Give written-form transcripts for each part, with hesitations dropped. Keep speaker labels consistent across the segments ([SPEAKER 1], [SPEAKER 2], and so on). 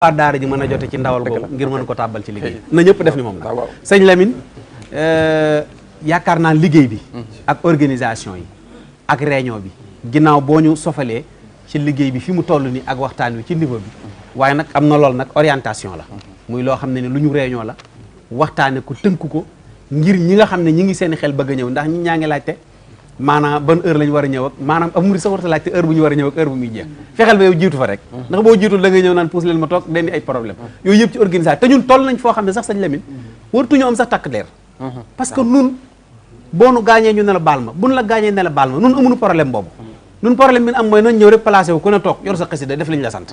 [SPEAKER 1] waa daara ji mën a jote ci ndawal googu ngir mën ko tàbbal ci liggéey na ñëpp def ni moom la sëñ Lamine yaakaar naa liggéey bi ak organisation yi ak réunion bi ginnaaw boo ñu sofalee ci liggéey bi fi mu toll ni ak waxtaan wi ci niveau bi waaye nag am na lool nag orientation la muy loo xam ne lu ñu réunion la waxtaane ko tënk ko ngir ñi nga xam ne ñi ngi seen xel bëgg a ñëw ndax ñi ñaa ngi laajte maanaam ban heure lañu war a ñëw ak maanaam am murid sa warta laajte heure bu ñu war a ñëw ak heure bu muy jeex fexeel ba yow jiitu fa rek ndax boo jiitul da ngay ñëw naan pousse leen ma toog den di ay problème yooyu yëpp ci organisation te ñun toll nañ foo xam ne sax sañ Lamine wartuñu am sax takk der parce que nun boo nu gaañee ñu ne la baal ma buñ la gaañee ne la baal ma nun amuñu problème boobu nun problème bi am mooy nañ ñëw rek placé wu ku ne toog yor sa xasida def lañ la sant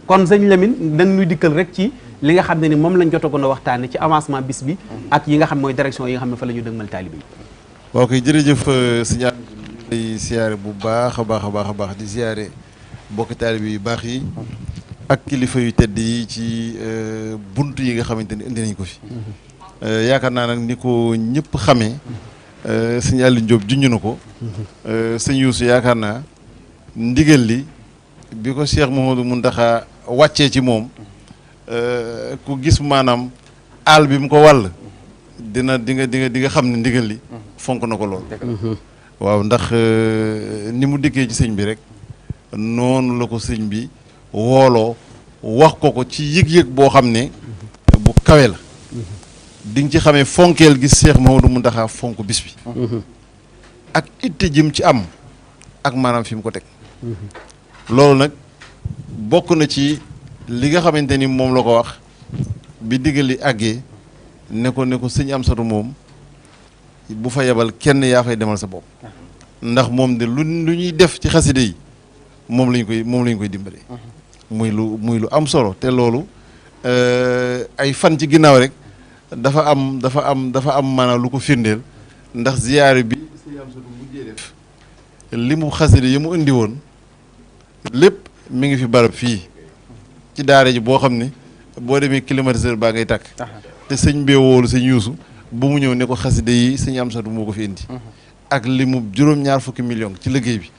[SPEAKER 1] kon sëñ Lamine danga ñuy dikkal rek ci li nga xam ne ni moom lañ jotagoon a waxtaane ci avancement bis bi ak yi nga xam mooy direction yi nga xam ne fa la ñu dëgmal taalibe yi
[SPEAKER 2] waaw koy jërëjëf sëñ di siyaare bu baax a baax a baax a baax di siyaare bokki taalibe yu baax yi ak kilifa yu tedd yi ci bunt yi nga xamante ni indi nañ ko fi yaakaar naa nag ni ko ñëpp xamee sëñ Aliou Diop junj na ko sëñ Youssou yaakaar naa ndigal li bi ko Cheikh Mouhamadou Mountakha wàccee ci moom ku gis maanaam aal bi mu ko wàll di nga xam ne ndigal li fonk na ko lool waaw ndax ni mu dikkee ci sëñ bi rek noonu la ko sëñ bi wooloo wax ko ci yëg-yëg boo xam ne bu kawe la di nga ci xamee fonkeel gis Cheikh Mouhamadou Mountakha fonk bis bi ak itte jëm ci am ak maanaam fi mu ko teg loolu nag bokk na ci li nga xamante ni moom la ko wax bi diggal li àggee ne ko sëñ Amsatu moom bu fa yebal kenn yaa fay demal sa bopp ndax moom de lu ñuy def ci xaside yi moom lañ koy dimbale muy lu am solo te loolu ay fan ci ginnaaw rek dafa am maanaam lu ko firndeel ndax ziyaare bi sëñ Amsatu mujjee def li mu xaside yi mu indi woon lépp mi ngi fi barab fii ci daara ji boo xam ne boo demee climatiseur baa ngay tàkk te sëñ bee woolu sëñ Yuusu bu mu ñëw ne ko xaside yi sëñ Amsatu moo ko fi indi ak li mu juróom-ñaar fukki million ci liggéey bi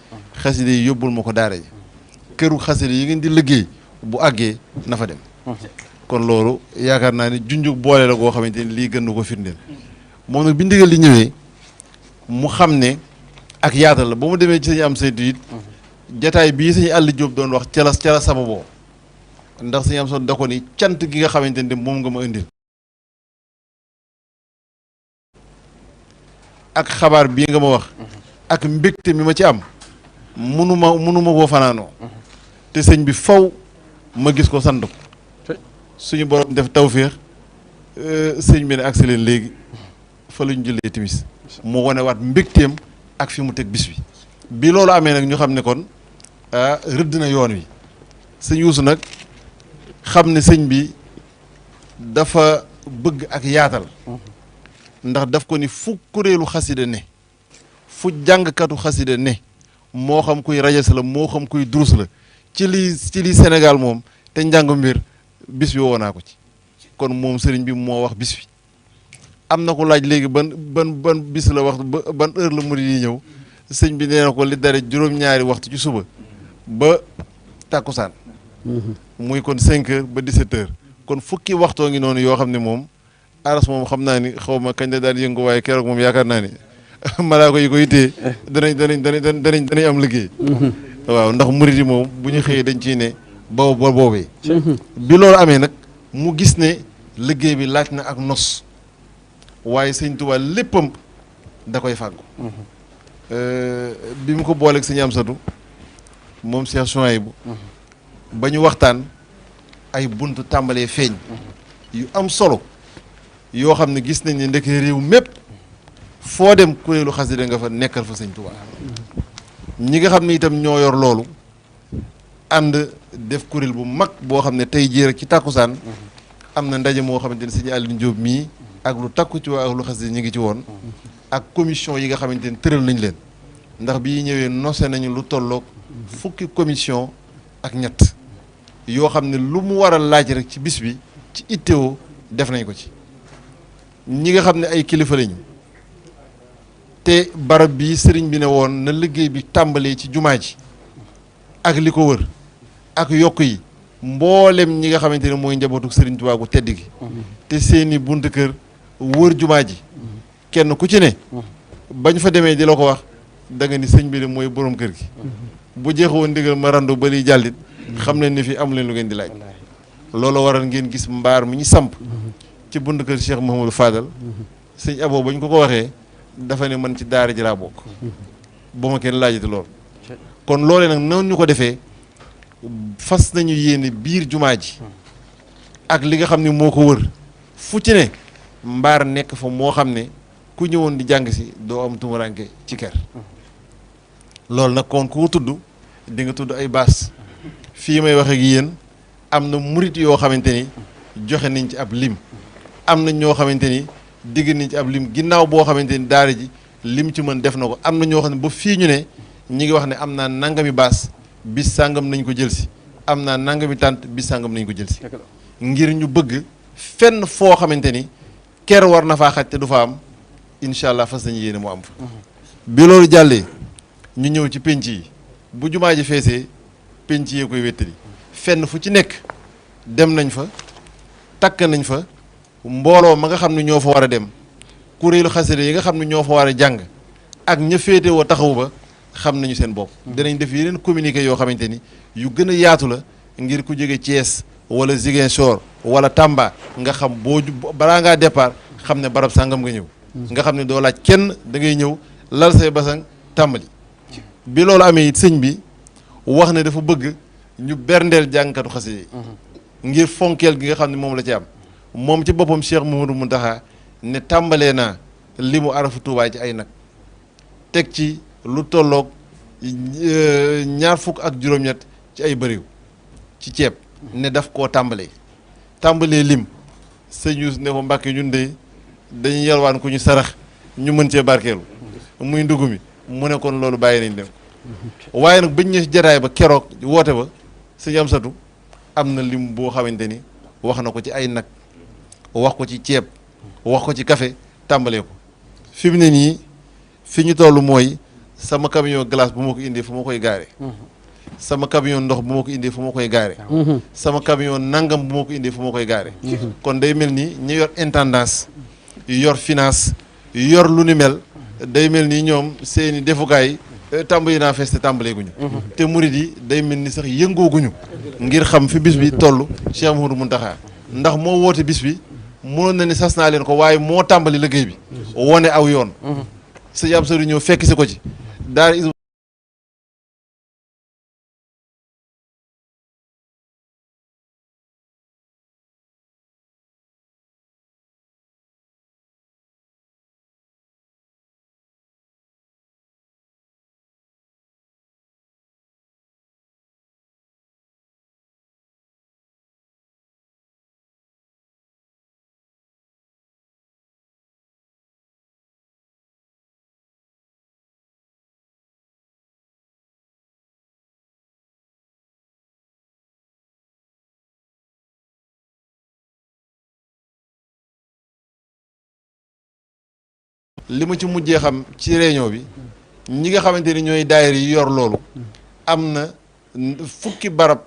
[SPEAKER 2] xaside yi yóbbul ma ko daara ji këru xaside yi ngeen di liggéey bu àggee na fa dem kon loolu yaakaar naa ne junjug boole la goo xamante ni lii gën na ko firndeel moom nag bi ndigal li ñëwee mu xam ne ak yaatal la ba mu demee ci sëñ Amsatu it jataay bii sëñ Àll Jóob doon wax ca la sababoo ndax sëñ Amsatu da ko ni cant gi nga xamante ni moom nga ma indil ak xabaar bii nga ma wax ak mbégte mi ma ci am munuma koo fanaanoo te sëñ bi faw ma gis ko sant ko suñu borom def tawféex sëñ bi ne agsi leen léegi fa la ñu jëlee timis mu wane waat mbégteem ak fi mu teg bis bi loolu amee nag ñu xam ne kon rëdd na yoon wi sëñ Yuusu nag xam ne sëñ bi dafa bëgg ak yaatal ndax daf ko ni fu kuréelu xasida ne fu jàngkatu xasida ne moo xam kuy rajas la moo xam kuy durus la ci lii Sénégal moom te njàng mbir bis bi woo naa ko ci kon moom sëriñ bi moo wax bis bi am na ko laaj léegi ban bis la wax ban heure la murid yi ñëw sëñ bi nee na ko li dare juróom-ñaari waxtu ci suba ba tàkkusaan muy kon 5 heures ba 17 heures kon fukki waxtoo ngi noonu yoo xam ne moom aras moom xam naa ni xaw ma kañ la daan yëngu waaye keroog moom yaakaar naa ni malaaka yi ko yittee danañ am liggéey waaw ndax murid yi moom bu ñu xëyee dañ ciy ne boobee bi loolu amee nag mu gis ne liggéey bi laaj na ak nos waaye sëñ Tuubaa léppam da koy fàggu bi mu ko booleeg sëñ Amsatu moom Cheikh Souhaïbou ba ñu waxtaan ay buntu tàmbalee feeñ yu am solo yoo xam ne gis nañ ne ndeke réew mépp foo dem kuréelu xasida nga fa nekkal fa sëñ Tuubaa ñi nga xam ne itam ñoo yor loolu ànd def kuréel bu mag boo xam ne tey jii rek ci tàkkusaan am na ndaje moo xamante ne sëñ Aliou Diop mii ak lu takku ci waa ak lu xasida ñi ngi ci woon ak commission yi nga xamante ne tëral nañ leen ndax bi ñëwee nose nañu lu tolloog fukki commission ak ñett yoo xam ne lu mu war a laaj rek ci bis bi ci ittewoo def nañ ko ci ñi nga xam ne ay kilifa lañu te barab bi sëriñ bi ne woon na liggéey bi tàmbalee ci jumaa ji ak li ko wër ak yokk yi mboolem ñi nga xamante ne mooy njabootu Serigne Touba gu tedd gi te seeni buntu kër wër jumaa ji kenn ku ci ne bañ fa demee di la ko wax da nga ni sëñ bi de mooy borom kër gi bu jeexoon ndigal ma randu ba liy jàllit xam leen ni fi amu leen lu ngeen di laaj loolu waral ngeen gis mbaar mi ñu samp ci buntu kër Cheikh Mouhamadou Fadal sëñ Abo bañ ko waxee dafa ne man ci daara ji laa bokk ba ma kenn laajati lool kon loolee nag noonu ñu ko defee fas nañu yéene biir jumaa ji ak li nga xam ne moo ko wër fu ci ne mbaar nekk fa moo xam ne ku ñëwoon di jàng si doo am tumuranke ci kër loolu nag kon ku tudd di nga tudd ay baas fii may wax ak yéen am na murit yoo xamante ni joxe nañ ci ab lim am na ñoo xamante ni digg nañ ci ab lim ginnaaw boo xamante ni daara ji lim ci mën def na ko am na ñoo xam ne ba fii ñu ne ñi ngi wax ne am naa nangami baas bis sàngam nañ ko jël si am naa nangami tànt bis sàngam nañ ko jël si ngir ñu bëgg fenn foo xamante ni ker war na faa xaj te du fa am incha allah fas nañu yéene mu am fa bi loolu jàllee ñu ñëw ci penc yi bu jumaa ji feesee penc yee koy wettali fenn fu ci nekk dem nañ fa takk nañ fa mbooloo ma nga xam ne ñoo fa war a dem kuréelu xasida yi nga xam ne ñoo fa war a jàng ak ña féete woo taxawu ba xam nañu seen bopp dinañ def yeneen communiqué yoo xamante ni yu gën a yaatu la ngir ku jóge Thiès wala Ziguinchor wala Tamba nga xam boo balaa ngaa départ xam ne barab sàngam nga ñëw nga xam ne doo laaj kenn da ngay ñëw lal say basang tàmbali bi loolu amee it sëñ bi wax ne dafa bëgg ñu berndeel jàngkatu xasida yi ngir fonkeel gi nga xam ne moom la ci am moom ci boppam Cheikh Mouhamadou Mountakha ne tàmbalee naa li mu arafu Tuubaa ci ay nag teg ci lu tolloog 20 ak juróom-ñett ci ay bëriw ci ceeb ne daf koo tàmbalee lim sëñ Yuus ne ko Mbàkke ñun de dañuy yalwaan ku ñu sarax ñu mën cee barkeelu muy ndugg mi mu ne kon loolu bàyyi nañ dem waaye nag bañ ñëw ci jataay ba keroog woote ba sëñ Amsatu am na lim boo xamante ni wax na ko ci ay nag wax ko ci ceeb wax ko ci café tàmbalee ko fi mu ne nii fi ñu toll mooy sama camion glace bu ma ko indee fu ma koy gaare sama camion ndox bu ma ko indee fu ma koy gaare sama camion nangam bu ma ko indee fu ma koy gaare kon day mel ni ñu yor intendance yor finance yor lu ni mel day mel ni ñoom seeni defukaay tàmbali naa fees te tàmbalee guñu te murid yi day mel ni sax yëngooguñu ngir xam fi bis bi toll Cheikh Mouhamadou Mountakha ndax moo woote bis bi mënoon na ni sas naa leen ko waaye moo tàmbali liggéey bi wone aw yoon sëñ am sori ñëw fekk si ko ci daara li ma ci mujjee xam ci réunion bi ñi nga xamante ni ñooy daayira yi yor loolu am na fukki barab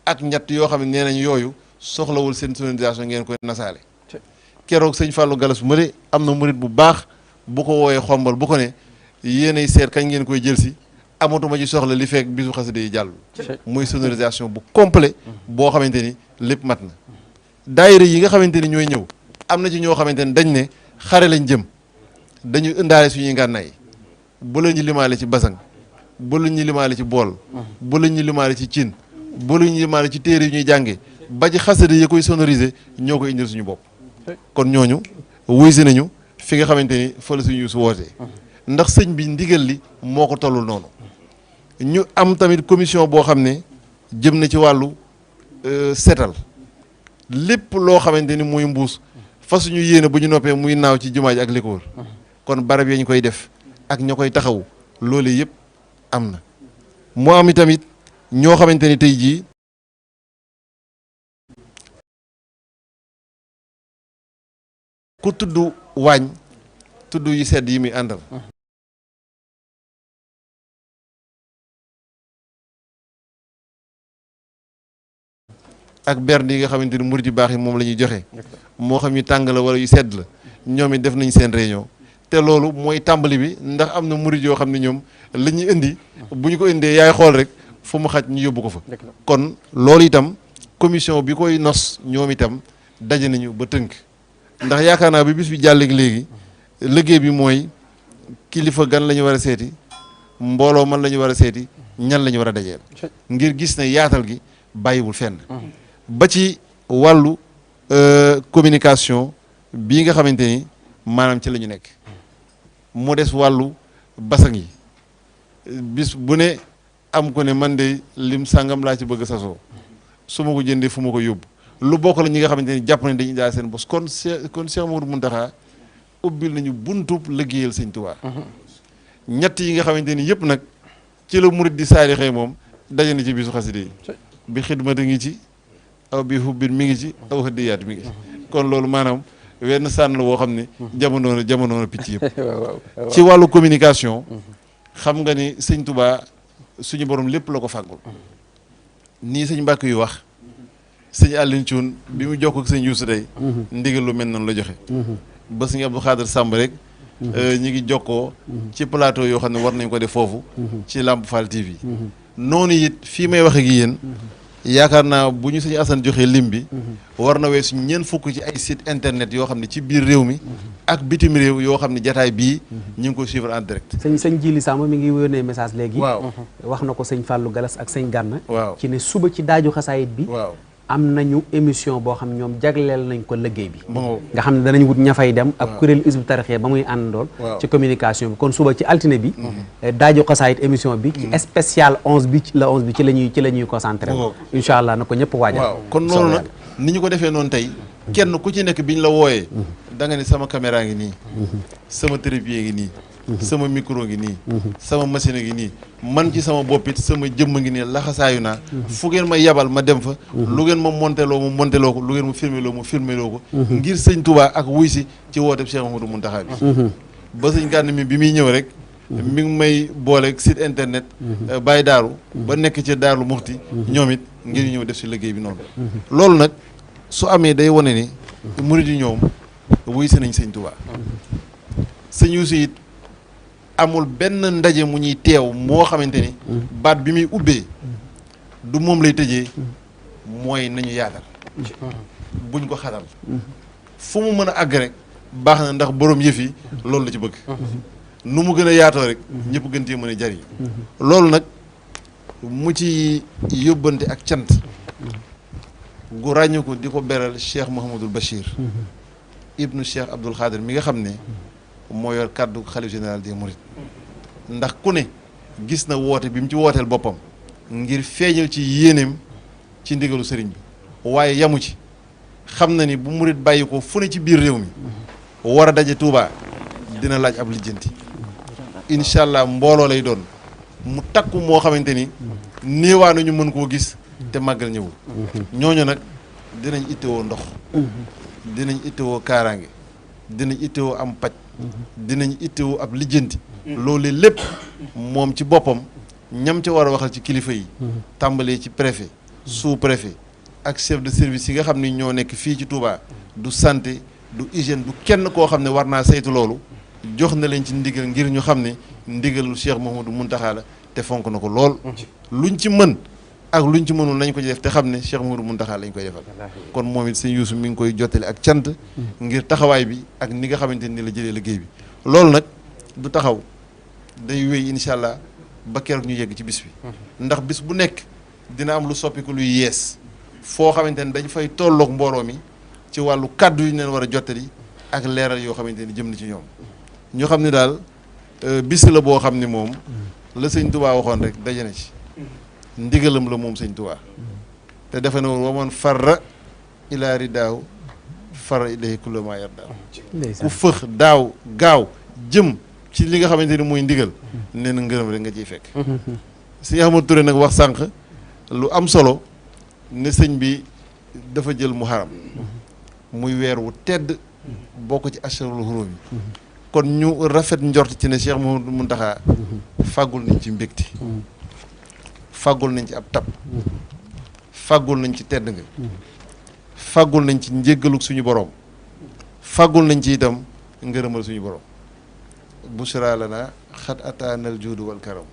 [SPEAKER 2] ak ñett yoo xam ne nee nañ yooyu soxlawul seen sonorisation ngeen koy nasaale keroog sëñ Fallou Galas bu mëne am na murit bu baax bu ko wooyee xombal bu ko ne yéenay seet kañ ngeen koy jël si amatuma ci soxla li fekk bisu xasida yi jàll muy sonorisation bu complet boo xamante ni lépp mat na daayira yi nga xamante ni ñooy ñëw am na ci ñoo xamante ni dañ ne xare lañ jëm dañuy indaale suñuy ngànnaay bu la ñu limaale ci basang bu la ñu limaale ci bool bu la ñu limaale ci cin bu la ñu limaale ci téere yu ñuy jànge ba ci xasida yi koy sonoriser ñoo koy indil suñu bopp kon ñooñu wuy si nañu fi nga xamante ni fa la suñu su wootee ndax sëñ bi ndigal li moo ko tollul noonu ñu am tamit commission boo xam ne jëm na ci wàllu seetal lépp loo xamante ni muy mbuus fa suñu yéene bu ñu noppee muy naaw ci jumaa ji ak li ko wër kon barab yi ñu koy def ak ña koy taxawu loolu yëpp am na moo am tamit ñoo xamante ni tey jii ku tudd waañ tudd yu sedd yi muy àndal ak berne yi nga xamante ni murid yu baax yi moom la ñuy joxe moo xam yu tàng la wala yu sedd la ñoom it def nañ seen réunion te loolu mooy tàmbali bi ndax am na murid yoo xam ne ñoom la ñuy indi bu ñu ko indee yaay xool rek fu mu xaj ñu yóbbu ko fa kon loolu itam commission bi koy nos ñoom itam daje nañu ba tënk ndax yaakaar naa bi bis bi jàlleeg léegi liggéey bi mooy kilifa gan la ñu war a seeti mbooloo man la ñu war a seeti ñan la ñu war a dajeel ngir gis ne yaatal gi bàyyiwul fenn ba ci wàllu communication bii nga xamante ni maanaam ci la ñu nekk mu des wàllu basang yi bis bu ne am ko ne man de lim sàngam laa ci bëgg sasoo su ma ko jëndee fu ma ko yóbbu lu bokk la ñi nga xamante ni jàpp nañ dañuy daal seen bos kon Cheikh Mouhamadou Mountakha ubbil nañu buntub liggéeyal Sëñ Tuubaa ñett yi nga xamante ni yëpp nag ci la murid di saarixee moom daje na ci bisu xasida yi bi xidmata ngi ci aw bi hubbin mi ngi ci aw hëddiyaat mi ngi ci kon loolu maanaam wenn sànn la woo xam ne jamono picc yëpp ci wàllu communication xam nga ni Sëñ Tuubaa suñu borom lépp la ko fàggul nii sëñ Mbàkke yu wax sëñ Alioune Thioune bi mu jokk ak sëñ Youssou tey ndigal lu mel noonu la joxe ba sëñ Abdou Khadir Samb rek ñi ngi jokkoo ci plateau yoo xam ne war nañ ko def foofu ci Lamp Fall TV noonu it fii may wax ak yéen yaakaar naa bu ñu sëñ Assane joxee lim bi war na weesu ñeent fukk ci ay site internet yoo xam ne ci biir réew mi ak bitim réew yoo xam ne jataay bii ñu ngi ko suivre en direct
[SPEAKER 1] sëñ Jili Samb mi ngi yónnee message léegi
[SPEAKER 2] waaw
[SPEAKER 1] wax na ko sëñ Fallou Galas ak sëñ Gànna
[SPEAKER 2] waaw
[SPEAKER 1] ci ne suba ci daaju xasaayit bi
[SPEAKER 2] waaw
[SPEAKER 1] am nañu émission boo xam ñoom jagleel nañ ko liggéey bi
[SPEAKER 2] bon
[SPEAKER 1] nga xam ne danañ wut ña fay dem ak kuréel Hizbut Tarqiyyah ba muy àndool ci communication bi kon suba ci altine bi daaju xasaayit émission bi ci spécial 11 bi la 11 bi ci la ñuy concentré incha allah na ko ñëpp waajal
[SPEAKER 2] waaw kon noonu nag ni ñu ko defee noonu tey kenn ku ci nekk biñ la wooyee da nga ne sama caméra ngi nii sama trépied ngi nii sama micro ngi nii sama machine ngi nii man ci sama boppit sama jëmm ngi nii laxasaayu naa fu ngeen ma yabal ma dem fa lu ngeen ma monteloo mu monteloo ko lu ngeen ma filmeloo mu filmeloo ko ngir sëñ Touba ak wuy si ci woote Cheikh Mouhamadou Mountakha bi ba sëñ Gànn mi bi muy ñëw rek mi ngi may booleeg site internet Baye Daaru ba nekk ci Daaru Muxti ñoom it ngir ñëw def si liggéey bi noonu loolu nag su amee day wane ni murid yi ñoom wuy si nañ sëñ Touba sëñ Youssou it amul benn ndaje mu ñuy teew moo xamante ni baat bi muy ubbee du moom lay tëjee mooy nañu yaatal buñ ko xatal fu mu mën a àgg rek baax na ndax borom yëf yi loolu la ci bëgg nu mu gën a yaatoo rek ñëpp gën cee mën a jariñ loolu nag mu ci yóbbante ak cant gu ràññu ko di ko beral Cheikh Mouhamadul Bachir ibnu Cheikh Abdoul Khadir mi nga xam ne moo yor kàddu xalif général des mourides ndax ku ne gis na woote bi mu ci wooteel boppam ngir feeñal ci yéeneem ci ndigalu sëriñ bi waaye yamu ci xam na ni bu murit bàyyi ko fu ne ci biir réew mi war a daje Touba dina laaj ab lijjanti incha allah mbooloo lay doon mu takku moo xamante ni néewaa nañu mën koo gis te màggal ñëwul ñooñu nag dinañ ittewoo ndox dinañ ittewoo kaaraange dinañ ittewoo am paj dinañ ittewoo ab lijjanti loolu lépp moom ci boppam ñam ca war a waxal ci kilifa yi tàmbalee ci préfet sous préfet ak chef de service yi nga xam ni ñoo nekk fii ci Touba du santé du hygiène du kenn koo xam ne war naa saytu loolu jox na leen ci ndigal ngir ñu xam ne ndigalul Cheikh Mouhamadou Mountakha la te fonk na ko lool luñ ci mën ak luñ ci mënul nañ ko ci def te xam ne Cheikh Mouhamadou Mountakha lañ koy defal kon moom it sëñ Youssou mi ngi koy jottali ak cant ngir taxawaay bi ak ni nga xamante ni la jëlee liggéey bi loolu nag du taxaw day wéy incha allah ba keroog ñu yegg ci bis bi ndax bis bu nekk dina am lu soppiku luy yees foo xamante ni dañ fay tolloog mbooloo mi ci wàllu kàddu yu ñu leen war a jottali ak leeral yoo xamante ni jëm na ci ñoom ñu xam ne daal bis la boo xam ne moom la sëñ Touba waxoon rek daje na ci ndigalam la moom sëñ Touba te defe na woon wamoon farra ilaa ridaaw farra ilayhi kullu maa yardaaw ku fëx daaw gaaw jëm ci li nga xamante ni mooy ndigal nee na ngërëm rek nga ciy fekk sëñ Ahmad Touré nag wax sànq lu am solo ne sëñ bi dafa jël muharram muy weer wu tedd bokk ci asharul hurum yi kon ñu rafet njort ci ne Cheikh Mouhamadou Mountakha fàggul nañ ci mbégte fàggul nañ ci ab tab fàggul nañ ci tedd nga fàggul nañ ci njéggaluk suñu borom fàggul nañ ci itam ngërëmal suñu borom bushra lana xat ataanal juudu wal karam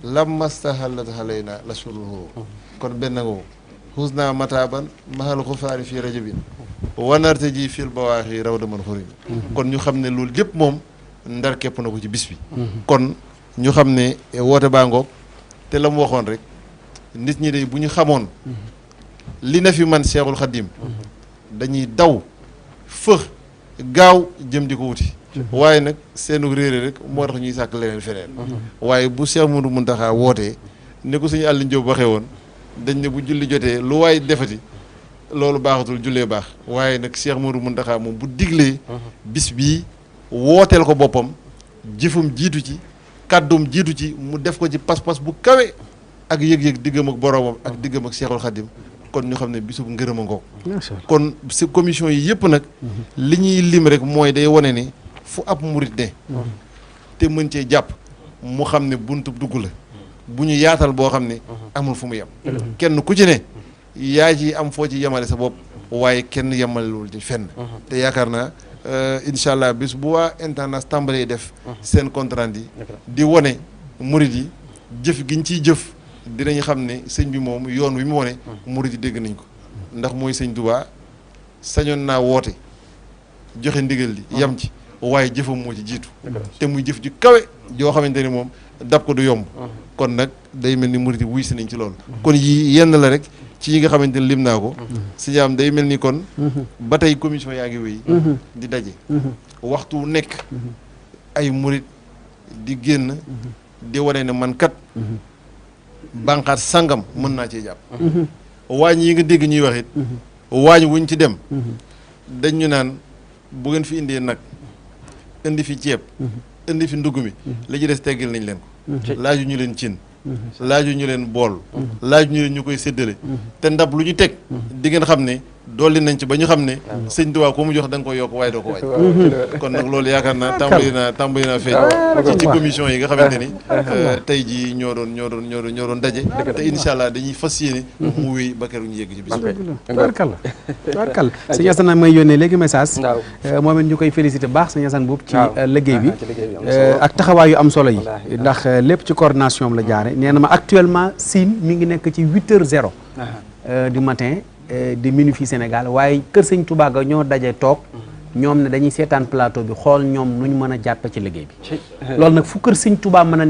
[SPEAKER 2] lamma stahallat alayna la suruhu kon benn nga husna mataban mahal xufaari fii rajabin wanarte ji fil bawaaxi raw da man xurim kon ñu xam ne loolu lépp moom ndar képp na ko ci bis bi kon ñu xam ne woote baa ngoog te la mu waxoon rek nit ñi de bu ñu xamoon li na fi man Seexul Xaddim dañuy daw fëx gaaw jëm di ko wuti waaye nag seenu réere rek moo tax ñuy sàkk leneen feneen waaye bu Seex Mudu Muntaxa wootee ne ko suñu Aliou Diop waxee woon dañ ne bu julli jotee lu waay defati loolu baaxatul jullee baax waaye nag Seex Mudu Muntaxa moom bu diglee bis bii wooteel ko boppam jëfum jiitu ci kàddum jiitu ci mu def ko ci pas-pas bu kawe ak yëg-yëg diggam ak boroomam ak diggam ak Seexul Xaddim kon ñu xam ne bisub ngërëm a ngoog kon si commission yi yëpp nag li ñuy lim rek mooy day wane ni fu ab murit ne te mën cee jàpp mu xam ne buntu dugg la bu ñu yaatal boo xam ne amul fu mu yem kenn ku ci ne yaa ci am foo ci yemale sa bopp waaye kenn yemalewul ci fenn te yaakaar naa incha allah bis bu waa Internat tàmbalee def seen compte rendu di wane murit yi jëf giñ ciy jëf dinañ xam ne sëñ bi moom yoon wi mu wane murit yi dégg nañ ko ndax mooy sëñ Tuubaa sañoon naa woote joxe ndigal li yam ci waaye jëfam moo ci jiitu te muy jëf ju kawe joo xamante ni moom dab ko du yomb kon nag day mel ni murit yi wuy si nañ ci loolu kon yii yenn la rek ci yi nga xamante ni lim naa ko si am day mel ni kon ba tey commission yaa ngi wéy di daje waxtu wu nekk ay murit di génn di wane ne man kat bànqaat sangam mën naa cee jàpp waañ yi nga dégg ñuy wax it waañ wuñ ci dem dañ ñu naan bu ngeen fi indee nag indi fi ceeb indi fi ndugg mi li ci des teggil nañ leen ko laaju ñu leen cin laaju ñu leen bool laaju ñu leen ñu koy séddale te ndab lu ñu teg di ngeen xam ne dolli nañ ci ba ñu xam ne sëñ Tuubaa ko mu jox da nga koy yokk waaye doo ko wàññi kon nag loolu yaakaar naa tàmbali naa feeñ ci commission yi nga xamante ni tey jii ñoo doon daje te incha allah dañuy fas yéene mu wéy ba keroog ñu yegg ci bis
[SPEAKER 1] tubaarkalla sëñ Assane may yónnee léegi message moom it ñu koy félicité baax sëñ Assane boobu ci liggéey bi ak taxawaay yu am solo yi ndax lépp ci coordination am la jaare nee na ma actuellement Sine mi ngi nekk ci 8h00 du matin di minuit fii Sénégal waaye kër sëñ Touba ga ñoo daje toog ñoom ne dañuy seetaan plateau bi xool ñoom nu ñu mën a jàppe ci liggéey bi loolu nag fu kër sëñ Touba mën a